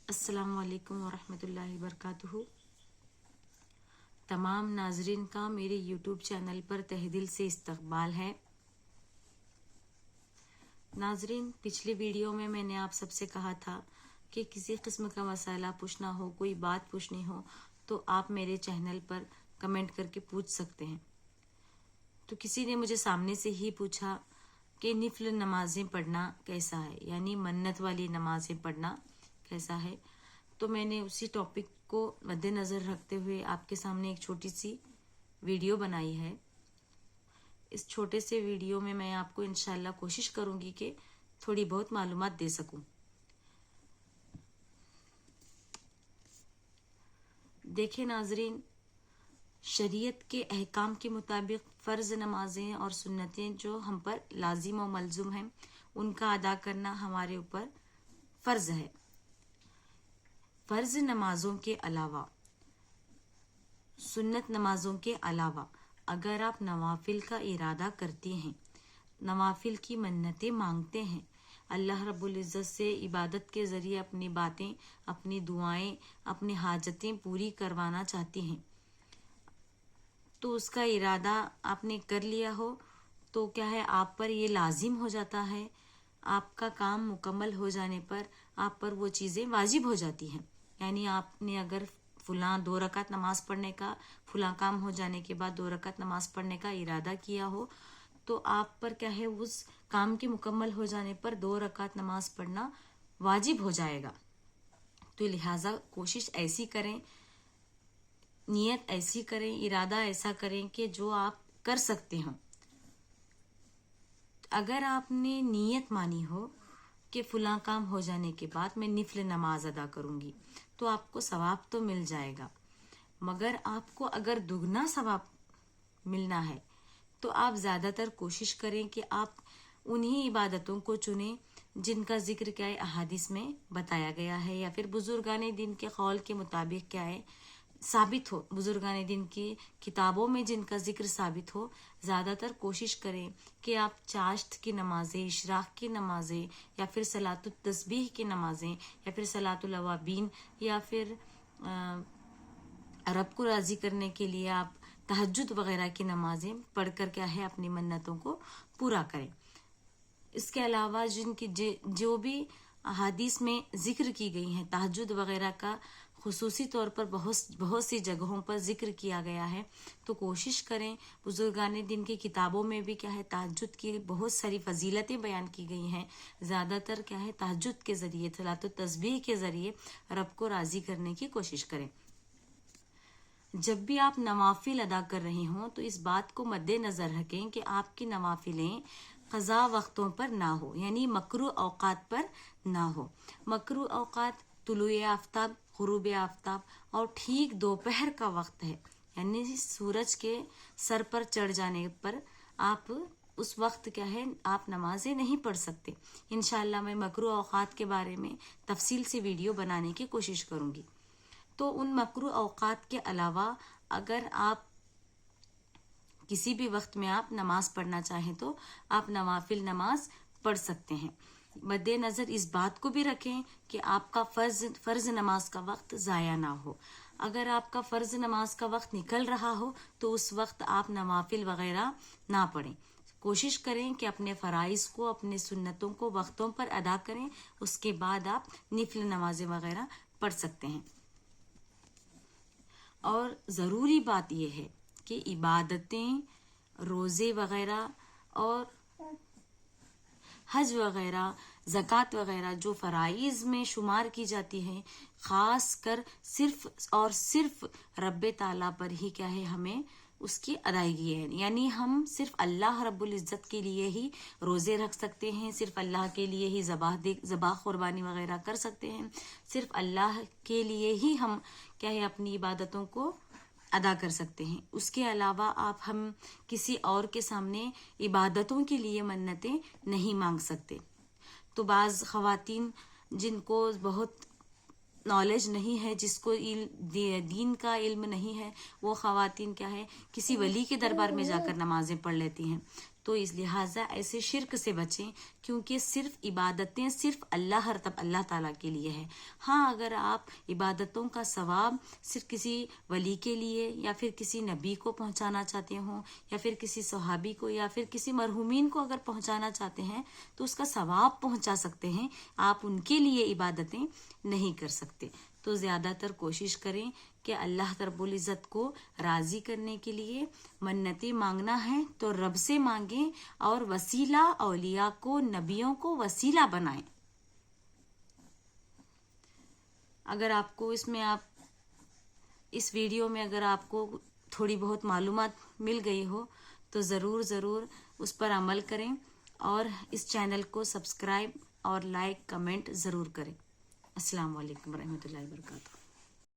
السلام علیکم ورحمۃ اللہ وبرکاتہ۔ تمام ناظرین کا میرے یوٹیوب چینل پر تہہ دل سے استقبال ہے۔ ناظرین، پچھلی ویڈیو میں نے آپ سب سے کہا تھا کہ کسی قسم کا مسئلہ پوچھنا ہو، کوئی بات پوچھنی ہو تو آپ میرے چینل پر کمنٹ کر کے پوچھ سکتے ہیں۔ تو کسی نے مجھے سامنے سے ہی پوچھا کہ نفل نمازیں پڑھنا کیسا ہے، یعنی منت والی نمازیں پڑھنا کیسا ہے۔ تو میں نے اسی ٹاپک کو مد نظر رکھتے ہوئے آپ کے سامنے ایک چھوٹی سی ویڈیو بنائی ہے۔ اس چھوٹے سے ویڈیو میں آپ کو انشاءاللہ کوشش کروں گی کہ تھوڑی بہت معلومات دے سکوں۔ دیکھیں ناظرین، شریعت کے احکام کے مطابق فرض نمازیں اور سنتیں جو ہم پر لازم و ملزوم ہیں، ان کا ادا کرنا ہمارے اوپر فرض ہے۔ فرض نمازوں کے علاوہ، سنت نمازوں کے علاوہ اگر آپ نوافل کا ارادہ کرتے ہیں، نوافل کی منتیں مانگتے ہیں، اللہ رب العزت سے عبادت کے ذریعے اپنی باتیں، اپنی دعائیں، اپنی حاجتیں پوری کروانا چاہتی ہیں، تو اس کا ارادہ آپ نے کر لیا ہو تو کیا ہے، آپ پر یہ لازم ہو جاتا ہے۔ آپ کا کام مکمل ہو جانے پر آپ پر وہ چیزیں واجب ہو جاتی ہیں۔ یعنی آپ نے اگر فلاں 2 رکعت نماز پڑھنے کا، فلاں کام ہو جانے کے بعد 2 رکعت نماز پڑھنے کا ارادہ کیا ہو تو آپ پر کیا ہے، اس کام کے مکمل ہو جانے پر 2 رکعت نماز پڑھنا واجب ہو جائے گا۔ تو لہٰذا کوشش ایسی کریں، نیت ایسی کریں، ارادہ ایسا کریں کہ جو آپ کر سکتے ہوں۔ اگر آپ نے نیت مانی ہو کہ فلاں کام ہو جانے کے بعد میں نفل نماز ادا کروں گی تو آپ کو ثواب تو مل جائے گا، مگر آپ کو اگر دگنا ثواب ملنا ہے تو آپ زیادہ تر کوشش کریں کہ آپ انہی عبادتوں کو چنیں جن کا ذکر کیا ہے، احادیث میں بتایا گیا ہے، یا پھر بزرگان دین کے قول کے مطابق کیا ہے، ثابت ہو، بزرگان دین کی کتابوں میں جن کا ذکر ثابت ہو۔ زیادہ تر کوشش کریں کہ آپ چاشت کی نمازیں، اشراق کی نمازیں، یا پھر صلاۃ التسبیح کی نمازیں، یا پھر صلاۃ الاوابین، یا پھر رب کو راضی کرنے کے لیے آپ تہجد وغیرہ کی نمازیں پڑھ کر کیا ہے، اپنی منتوں کو پورا کریں۔ اس کے علاوہ جن کی جو بھی احادیث میں ذکر کی گئی ہیں، تہجد وغیرہ کا خصوصی طور پر بہت سی جگہوں پر ذکر کیا گیا ہے، تو کوشش کریں، بزرگان دین کی کتابوں میں بھی کیا ہے، تہجد کی بہت ساری فضیلتیں بیان کی گئی ہیں۔ زیادہ تر کیا ہے، تہجد کے ذریعے، صلاۃ التسبیح کے ذریعے رب کو راضی کرنے کی کوشش کریں۔ جب بھی آپ نوافل ادا کر رہے ہوں تو اس بات کو مد نظر رکھیں کہ آپ کی نوافلیں قضا وقتوں پر نہ ہو، یعنی مکروہ اوقات پر نہ ہو۔ مکروہ اوقات طلوع آفتاب، غروب آفتاب اور ٹھیک دوپہر کا وقت ہے، یعنی سورج کے سر پر چڑھ جانے پر آپ اس وقت کیا ہے، آپ نمازیں نہیں پڑھ سکتے۔ انشاءاللہ میں مکروہ اوقات کے بارے میں تفصیل سے ویڈیو بنانے کی کوشش کروں گی۔ تو ان مکروہ اوقات کے علاوہ اگر آپ کسی بھی وقت میں آپ نماز پڑھنا چاہیں تو آپ نوافل نماز پڑھ سکتے ہیں۔ مد نظر اس بات کو بھی رکھیں کہ آپ کا فرض نماز کا وقت ضائع نہ ہو۔ اگر آپ کا فرض نماز کا وقت نکل رہا ہو تو اس وقت آپ نوافل وغیرہ نہ پڑھیں۔ کوشش کریں کہ اپنے فرائض کو، اپنے سنتوں کو وقتوں پر ادا کریں، اس کے بعد آپ نفل نمازیں وغیرہ پڑھ سکتے ہیں۔ اور ضروری بات یہ ہے کہ عبادتیں، روزے وغیرہ اور حج وغیرہ، زکوٰۃ وغیرہ جو فرائض میں شمار کی جاتی ہیں، خاص کر صرف اور صرف رب تعالیٰ پر ہی کیا ہے، ہمیں اس کی ادائیگی ہے۔ یعنی ہم صرف اللہ رب العزت کے لیے ہی روزے رکھ سکتے ہیں، صرف اللہ کے لیے ہی ذبح قربانی وغیرہ کر سکتے ہیں، صرف اللہ کے لیے ہی ہم کیا ہے، اپنی عبادتوں کو ادا کر سکتے ہیں۔ اس کے علاوہ ہم کسی اور کے سامنے عبادتوں کے لیے منتیں نہیں مانگ سکتے۔ تو بعض خواتین جن کو بہت نالج نہیں ہے، جس کو دین کا علم نہیں ہے، وہ خواتین کیا ہے، کسی ولی کے دربار میں جا کر نمازیں پڑھ لیتی ہیں۔ تو اس لہٰذا ایسے شرک سے بچیں، کیونکہ صرف عبادتیں صرف اللہ تعالیٰ کے لیے ہے۔ ہاں اگر آپ عبادتوں کا ثواب صرف کسی ولی کے لیے یا پھر کسی نبی کو پہنچانا چاہتے ہوں یا پھر کسی صحابی کو یا پھر کسی مرحومین کو اگر پہنچانا چاہتے ہیں تو اس کا ثواب پہنچا سکتے ہیں، آپ ان کے لیے عبادتیں نہیں کر سکتے۔ تو زیادہ تر کوشش کریں کہ اللہ رب العزت کو راضی کرنے کے لیے منتیں مانگنا ہے تو رب سے مانگیں، اور وسیلہ اولیاء کو، نبیوں کو وسیلہ بنائیں۔ اگر آپ کو اس ویڈیو میں اگر آپ کو تھوڑی بہت معلومات مل گئی ہو تو ضرور اس پر عمل کریں، اور اس چینل کو سبسکرائب اور لائک کمنٹ ضرور کریں۔ السلام علیکم ورحمۃ اللہ وبرکاتہ۔